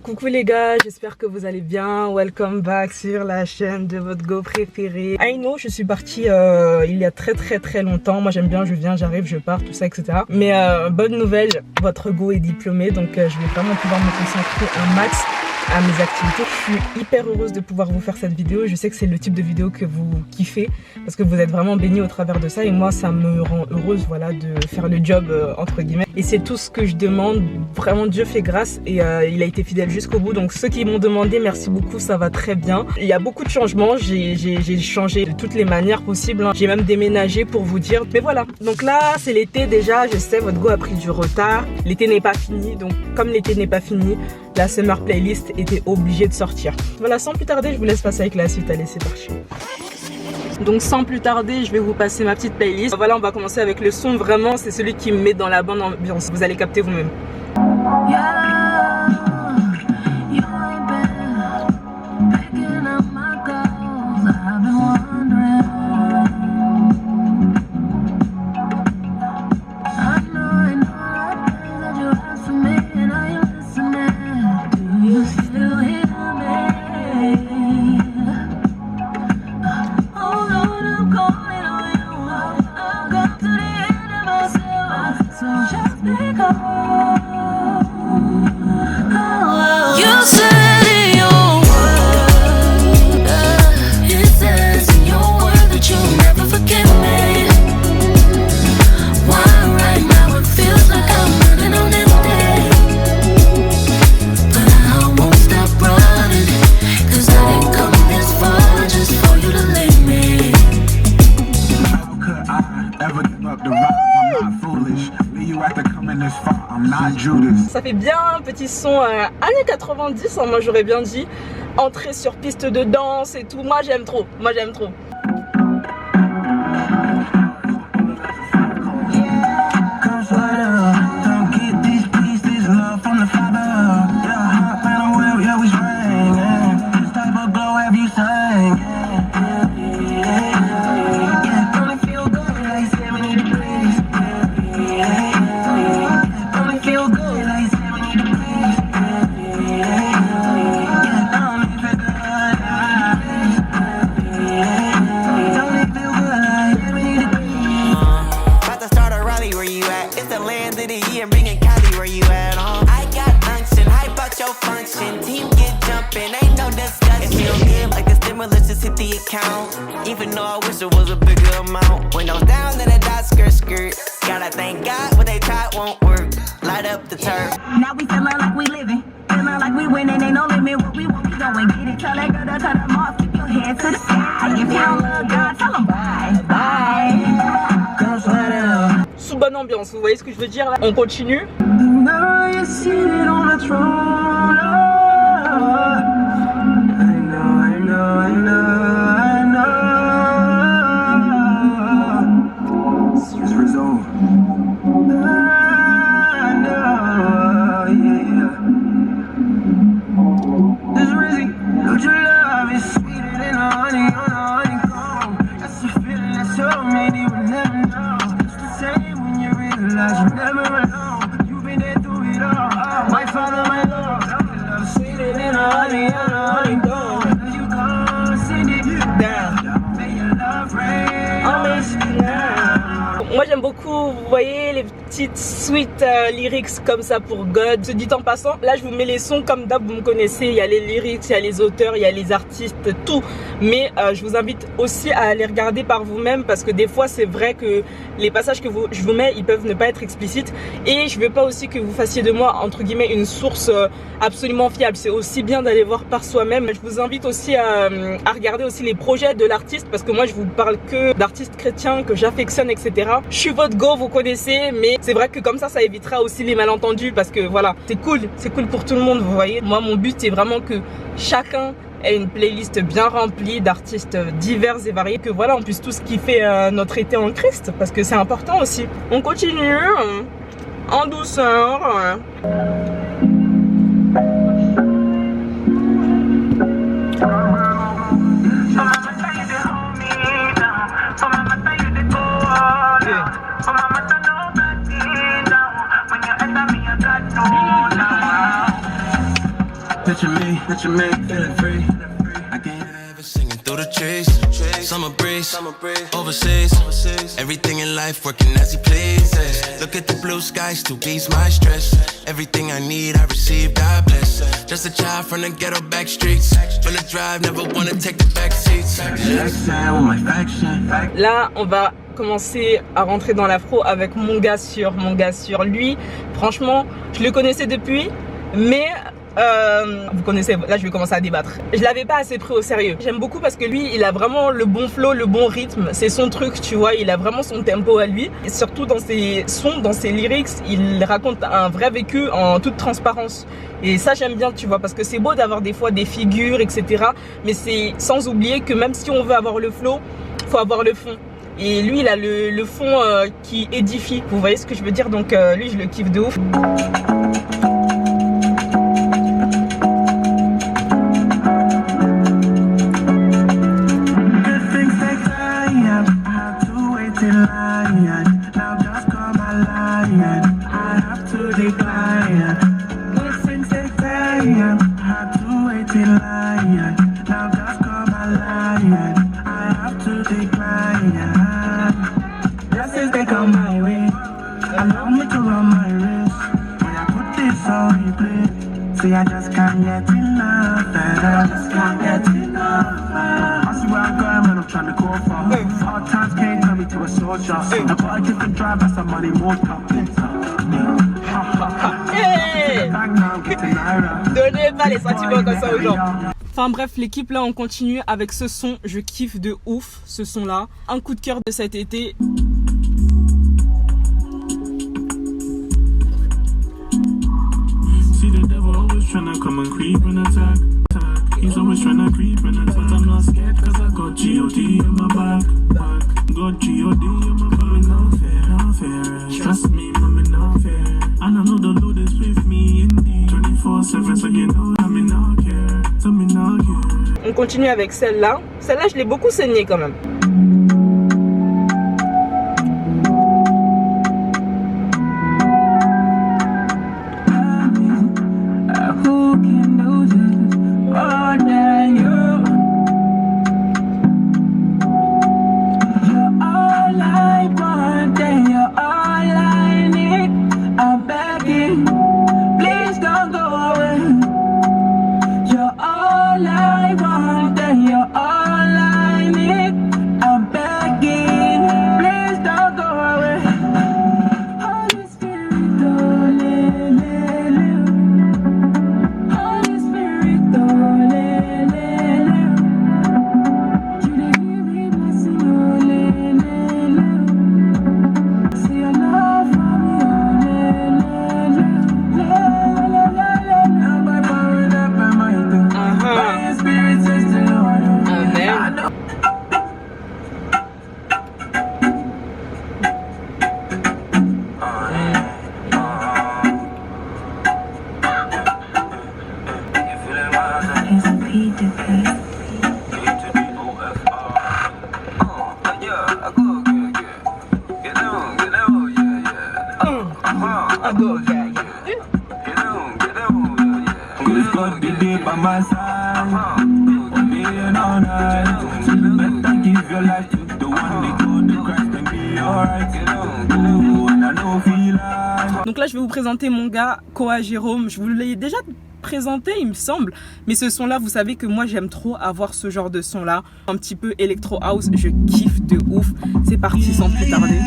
Coucou les gars, j'espère que vous allez bien. Welcome back sur la chaîne de votre go préféré. I know, je suis partie il y a très longtemps. Moi j'aime bien, je viens, j'arrive, je pars, tout ça, etc. Mais bonne nouvelle, votre go est diplômé, donc je vais vraiment pouvoir me concentrer un max à mes activités. Je suis hyper heureuse de pouvoir vous faire cette vidéo. Je sais que c'est le type de vidéo que vous kiffez parce que vous êtes vraiment baignés au travers de ça, et moi ça me rend heureuse, voilà, de faire le job entre guillemets, et c'est tout ce que je demande. Vraiment, Dieu fait grâce, et il a été fidèle jusqu'au bout. Donc ceux qui m'ont demandé, merci beaucoup, ça va très bien. Il y a beaucoup de changements, j'ai changé de toutes les manières possibles, hein. J'ai même déménagé pour vous dire, mais voilà. Donc là c'est l'été déjà, je sais, votre go a pris du retard, l'été n'est pas fini, donc comme l'été n'est pas fini, la summer playlist était obligée de sortir. Voilà, sans plus tarder, je vous laisse passer avec la suite. Allez, c'est parti. Donc sans plus tarder, je vais vous passer ma petite playlist. Voilà, on va commencer avec le son, vraiment c'est celui qui me met dans la bonne ambiance. Vous allez capter vous-même. Ça fait bien un petit son années 90, hein, moi j'aurais bien dit. Entrée sur piste de danse et tout, moi j'aime trop, moi j'aime trop. Even though I wish it was a bigger amount. When I was down in a dot skirt. Gotta thank God what they tried won't work. Light up the turf. Now we feeling like we living, feeling like we winning. Ain't no limit what we want, we go and get it. Tell that girl to turn them off, keep your head to the sky. If you don't love God, tell them bye, bye. Sous bonne ambiance, vous voyez ce que je veux dire là? On continue. Moi j'aime beaucoup, vous voyez, les petites sweet lyrics comme ça pour God. Se dit en passant, là je vous mets les sons comme d'hab, vous me connaissez, il y a les lyrics, il y a les auteurs, il y a les artistes, tout. Mais je vous invite aussi à aller regarder par vous-même, parce que des fois c'est vrai que les passages que je vous mets, ils peuvent ne pas être explicites. Et je veux pas aussi que vous fassiez de moi, entre guillemets, une source absolument fiable. C'est aussi bien d'aller voir par soi-même. Je vous invite aussi à regarder aussi les projets de l'artiste, parce que moi je vous parle que d'artistes chrétiens que j'affectionne, etc. Je suis votre go, vous connaissez, mais c'est vrai que comme ça évitera aussi les malentendus, parce que voilà, c'est cool pour tout le monde, vous voyez. Moi mon but c'est vraiment que chacun ait une playlist bien remplie d'artistes divers et variés, que voilà, on puisse tous kiffer notre été en Christ, parce que c'est important aussi. On continue en douceur. Picture me, feeling free. I can't singing through the trees, summer breeze, overseas, everything in life working as he pleases. Look at the blue skies to ease my stress. Everything I need I receive, God bless. Just a child from the ghetto back streets, full of drive, never wanna take the back seats. Là on va commencer à rentrer dans l'afro avec mon gars sûr. Lui franchement je le connaissais depuis, mais vous connaissez, là je vais commencer à débattre. Je l'avais pas assez pris au sérieux. J'aime beaucoup parce que lui il a vraiment le bon flow, le bon rythme. C'est son truc, tu vois, il a vraiment son tempo à lui. Et surtout dans ses sons, dans ses lyrics, il raconte un vrai vécu en toute transparence. Et ça j'aime bien, tu vois, parce que c'est beau d'avoir des fois des figures, etc. Mais c'est sans oublier que même si on veut avoir le flow, faut avoir le fond. Et lui il a le fond qui édifie. Vous voyez ce que je veux dire? Donc lui je le kiffe de ouf. See, I just can't get enough. I just can't get enough. I see where I'm going when I'm trying to go far. Hard times can't turn me to a soldier. I got a different drive, that's somebody more tough. Donnez pas les sentiments comme ça aux gens. Enfin bref, l'équipe là on continue avec ce son, je kiffe de ouf ce son là. Un coup de cœur de cet été. See the devil always tryna come and creep and attack. He's always tryna creep and attack. But I'm not scared cause I got G.O.D. in my back. Got G.O.D. in my back. No fear. Trust me, mommy, no fear. And I know the Lord is with me indeed. 24/7, so you know that me not care. So me not care. On continue avec celle-là. Celle-là je l'ai beaucoup saignée quand même. Donc là je vais vous présenter mon gars Koa Jérôme. Je vous l'ai déjà présenté il me semble, mais ce son là vous savez que moi j'aime trop avoir ce genre de son là, un petit peu electro house, je kiffe de ouf. C'est parti sans plus tarder.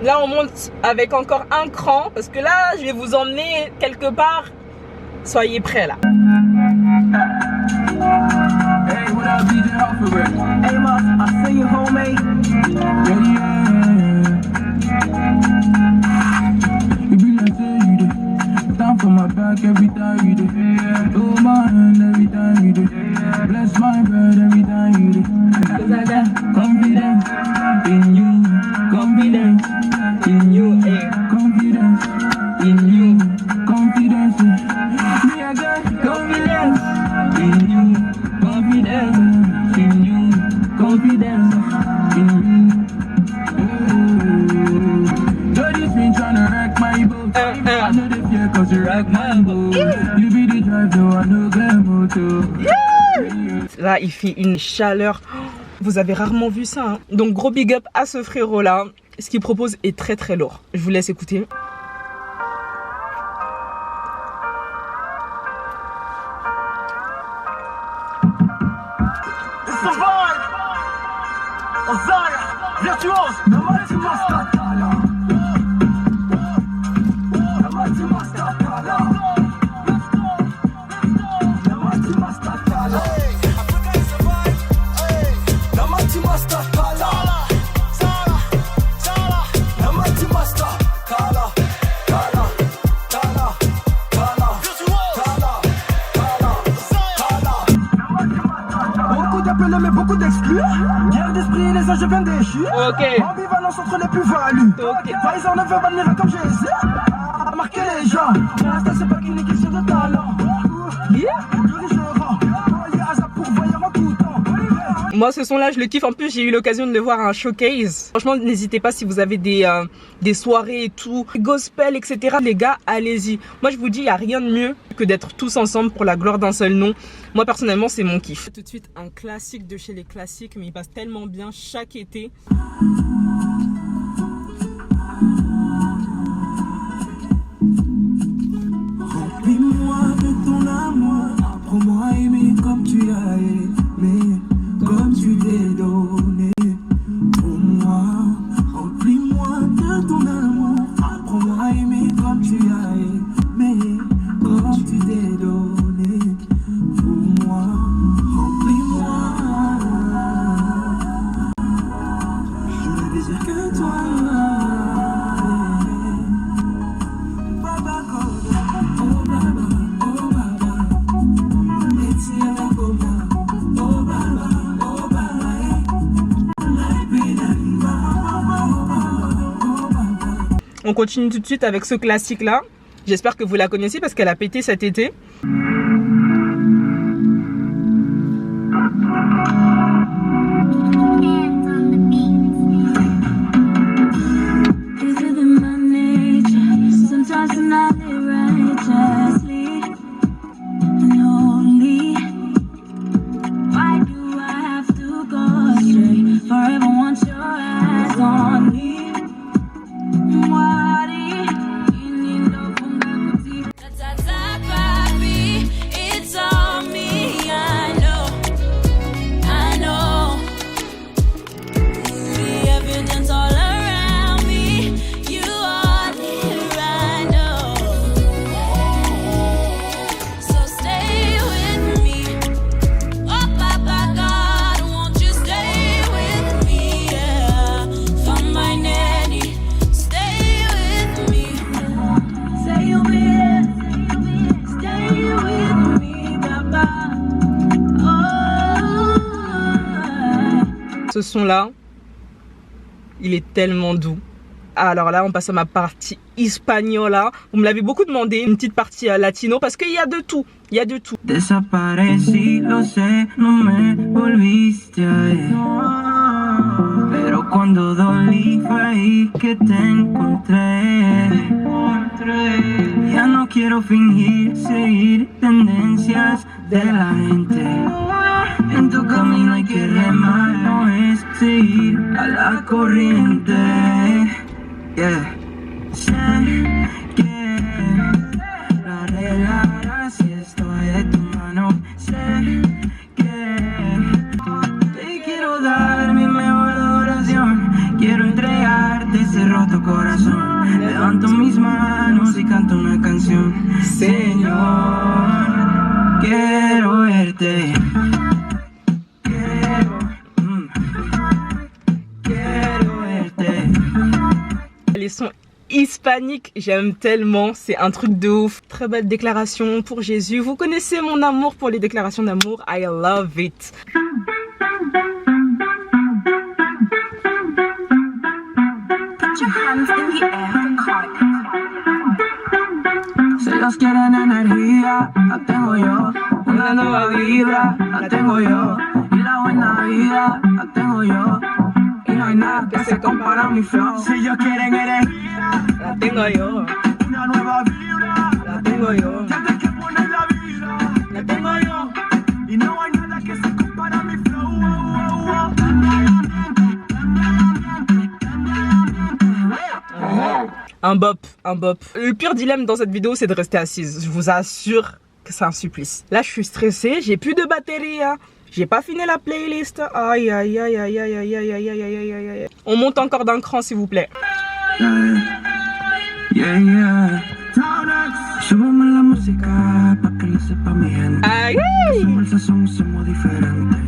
Là, on monte avec encore un cran parce que là, je vais vous emmener quelque part. Soyez prêts là. Hey, what up, DJ Alphabet? Hey, Moss, I see you, homie. You be like say you do. Down for my back every time you do. Oh my hand every time you do. Bless my bread every time you do. Cause I got Confidence in you. Confidence in you. Hey. Confidence in you. Confidence in me. I got confidence in you. Confidence in you. Confidence in you. Dirty's been tryna wreck my boat. I know they fear cause you wreck my boat. You be the drive though, I know the motor. Là, il fait une chaleur. Vous avez rarement vu ça. Hein. Donc, gros big up à ce frérot là. Ce qu'il propose est très très lourd. Je vous laisse écouter. Mais beaucoup d'exclus. Guerre d'esprit, les âges viennent déchus. Ok. Ambivalence entre les plus-values. Ok. Pfizer ne veut pas de miracle comme Jésus. À marquer les gens. Pour l'instant, c'est pas qu'une question de talent. Moi, ce son-là, je le kiffe. En plus, j'ai eu l'occasion de le voir à un showcase. Franchement, n'hésitez pas si vous avez des soirées et tout, gospel, etc. Les gars, allez-y. Moi, je vous dis, il n'y a rien de mieux que d'être tous ensemble pour la gloire d'un seul nom. Moi, personnellement, c'est mon kiff. Tout de suite, un classique de chez les classiques, mais il passe tellement bien chaque été. Remplis-moi de ton amour. Apprends-moi à aimer comme tu as aimé. Comme tu t'es donné pour moi, remplis-moi de ton amour. Apprends-moi à aimer comme tu as aimé, comme tu t'es donné pour moi, remplis-moi. Je ne désire que toi. Baba, oh baba, oh baba, métier avec Oma, oh baba. On continue tout de suite avec ce classique là. J'espère que vous la connaissez parce qu'elle a pété cet été. Ce son-là, il est tellement doux. Alors là, on passe à ma partie Hispaniola. Vous me l'avez beaucoup demandé, une petite partie latino, parce qu'il y a de tout. Il y a de tout. Desaparecí, lo sé, no me volviste a ver. Pero cuando dolí fue ahí que te encontré. Ya no quiero fingir, seguir tendencias de la gente. En tu camino hay que remar, no es seguir a la corriente. Yeah. Sé que la arreglarás si estoy de tu mano. Sé que te quiero dar mi mejor adoración. Quiero entregarte ese quiero tu corazón. Levanto mis manos y canto una canción. Señor, quiero verte. Quiero verte. Les sons hispaniques, j'aime tellement, c'est un truc de ouf. Très belle déclaration pour Jésus. Vous connaissez mon amour pour les déclarations d'amour. I love it. Put your hands in the air for card. Si ellos quieren energía, la tengo yo. Una nueva vibra, la tengo yo. Y la buena vida, la tengo yo. Y no hay nada que se compara a mi flow. Si ellos quieren energía, La tengo yo, una nueva vibra, la tengo yo, ya te que poner la vida. la tengo yo. Y no hay nada que se compara a mi flow. Un bop, un bop. Le pire dilemme dans cette vidéo, c'est de rester assise. Je vous assure que c'est un supplice. Là, je suis stressée, j'ai plus de batterie, hein. J'ai pas fini la playlist. Aïe, aïe, aïe, aïe, aïe, aïe, aïe, aïe, aïe, aïe, aïe, aïe. On monte encore d'un cran, s'il vous plaît. Yeah, yeah. Súbeme la música pa' que lo sepa mi gente. Aïe. Somos el sazón, somos diferentes.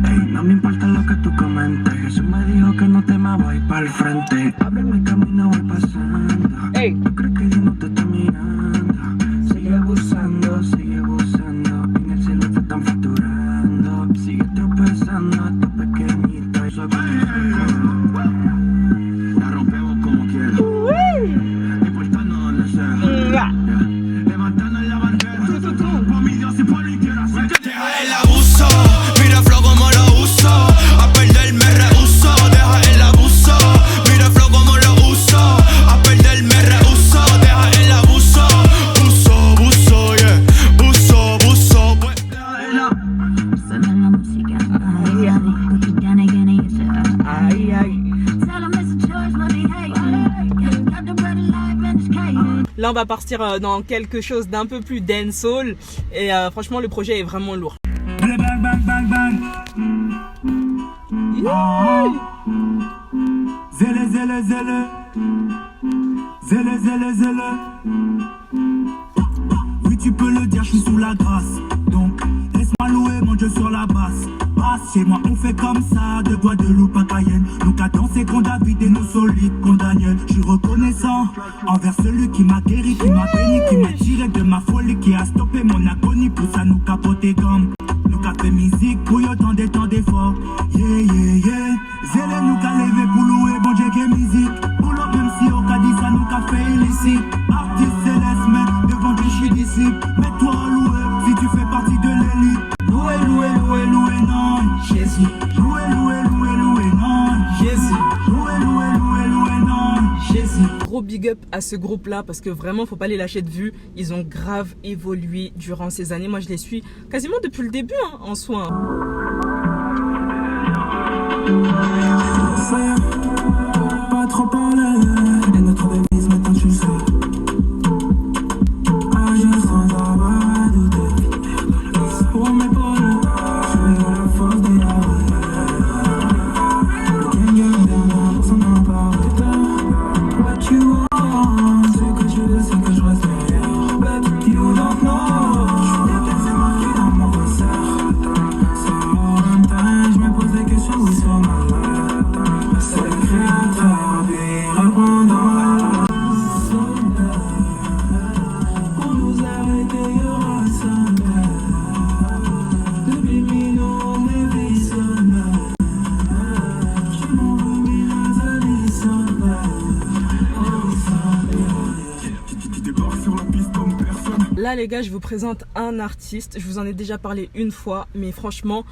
Ey, no me importa lo que tú comentes. Jesús me dijo que no temas, voy pa'l frente. Ábreme el camino, voy pasando. Ey. ¿Tú crees que Dios no te está mirando? Sigue abusando, sigue abusando. En el cielo te están facturando. Sigue tropezando, esto pequeñito. Soy la rompemos como quiera. No importando donde sea. Levantando la bandera. Por mi Dios y por mi tierra. Deja el abuso, mira flow como lo uso. A perder me rehuso, deja el abuso. Mira flow como lo uso. A perder me rehuso, deja el abuso. Buso, buso, yeah. Buso, buso, pues. Suena la música. Ay, ay, cotidiana y gana y se va. Aïe, aïe. Tell 'em it's a choice, but they hate it. Got the bread alive and it's catered. Là, on va partir dans quelque chose d'un peu plus dancehall. Et franchement, le projet est vraiment lourd. Bang, bang, bang, bang. Yeah. Zele, zele, zele. Zele, zele, zele. Oui, tu peux le dire, je suis sous la grâce. Donc, laisse-moi louer mon Dieu sur la basse. Basse, chez moi, on fait comme ça, de Guadeloupe à Cayenne. Nous cadons, c'est qu'on David et nous solides qu'on Daniel. Je suis reconnaissant envers celui qui m'a guéri, qui m'a béni, qui m'a tiré de ma folie, qui a stoppé mon agonie pour ça nous capoter comme. Nous qu'a fait musique pour y autant des temps d'efforts. Yeah, yeah, yeah. Zélé nous qu'a levé pour louer bon Dieu qui est musique. Pour l'homme même si au cas dit ça nous qu'a fait illicite. Artiste céleste mais devant Dieu je suis disciple. Mets-toi à louer si tu fais partie de l'élite. Louer, louer, louer, louer, non Jésus. Louer, louer, louer, louer, non Jésus. Louer, louer, louer, louer, non Jésus. Gros big up à ce groupe là parce que vraiment faut pas les lâcher de vue. Ils ont grave évolué durant ces années. Moi je les suis quasiment depuis le début hein, en soi. Pas trop parler. Et notre devise maintenant tu le sais. Agir sans avoir douté. Pour mes pôles, je vais dans la force des arrêts. Le gang est bien, sans en parler. What you want, ce que tu veux, c'est que je reste meilleur. But you don't know, je suis déplacé marqué dans mon ressort. Sometimes, je me pose des questions, oui, sur ma tête. C'est le créateur, puis répondant la soldat. Pour nous arrêter, il y aura soldat. Depuis Mino, on est des soldats. Je m'en veux, Miraz, des soldats. Tu débarques sur la piste comme personne. Là les gars je vous présente un artiste. Je vous en ai déjà parlé une fois mais franchement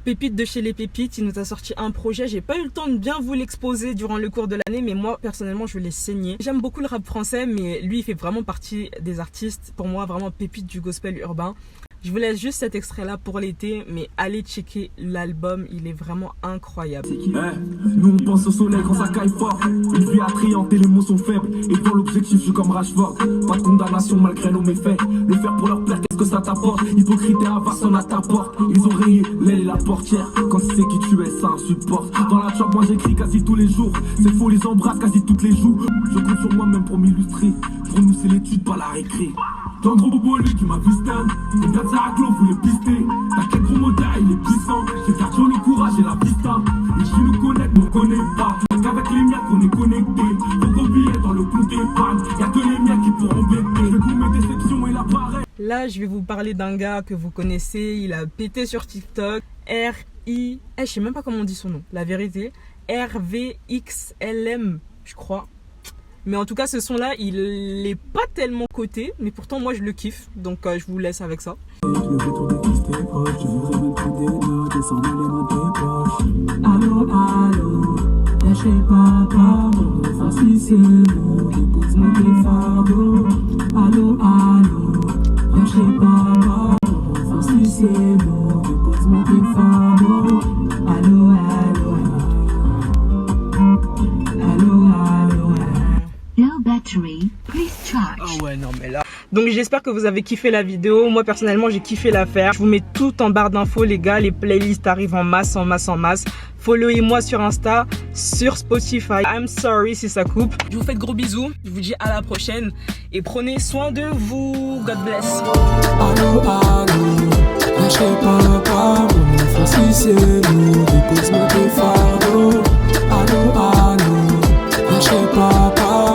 pépite de chez les pépites. Il nous a sorti un projet. J'ai pas eu le temps de bien vous l'exposer durant le cours de l'année mais moi personnellement je l'ai saigné. J'aime beaucoup le rap français mais lui il fait vraiment partie des artistes pour moi vraiment pépites du gospel urbain. Je vous laisse juste cet extrait là pour l'été, mais allez checker l'album, il est vraiment incroyable. Nous on pense au soleil quand ça caille fort. Une vie attrayante et les mots sont faibles. Et dans l'objectif je suis comme Rashford. Pas de condamnation malgré nos méfaits. Le faire pour leur plaire, qu'est-ce que ça t'apporte? Hypocrite et avare sonne à ta porte. Ils ont rayé l'aile et la portière. Quand tu sais qui tu es, ça insupporte. Dans la job moi j'écris quasi tous les jours. C'est faux, les embrasse quasi toutes les joues. Je compte sur moi-même pour m'illustrer. Pour nous c'est l'étude, pas la récré. T'es un gros bobo lui qui m'a vu stand. Ton gars de Zaraclo voulait pister. T'inquiète gros moda il est puissant. J'ai cardio le courage et la vista. Et qui nous connaît ne connaît pas. Qu'avec les miens qu'on est connectés. Faut qu'on billets dans le compte d'épargne. Y'a que les miens qui pourront bêter. Je vous mes déceptions et l'appareil. Là je vais vous parler d'un gars que vous connaissez. Il a pété sur TikTok. R.I. je sais même pas comment on dit son nom, la vérité. RVXLM je crois. Mais en tout cas ce son là il est pas tellement coté. Mais pourtant moi je le kiffe. Donc je vous laisse avec ça. Le retour des kisses tes proches. Tu voudrais même plus des notes. Descends l'élément de tes poches. Allô, allô. Lâchez pas pardon. Facile c'est bon. Dépose-moi tes fardeaux. Allô, allô. Lâchez pas pardon. Facile c'est bon. Dépose-moi tes fardeaux. Allô, allô. Allô, allô. Low battery, please charge. Ah ouais non mais là. Donc j'espère que vous avez kiffé la vidéo. Moi personnellement j'ai kiffé la faire. Je vous mets tout en barre d'infos les gars. Les playlists arrivent en masse, en masse, en masse. Followez-moi sur Insta, sur Spotify. I'm sorry si ça coupe. Je vous fais de gros bisous. Je vous dis à la prochaine. Et prenez soin de vous. God bless. Allô, allô, lâchez pas pardon. Facile c'est nous. Dépose-moi tes fardeaux. Allô, allô, lâchez pas pardon.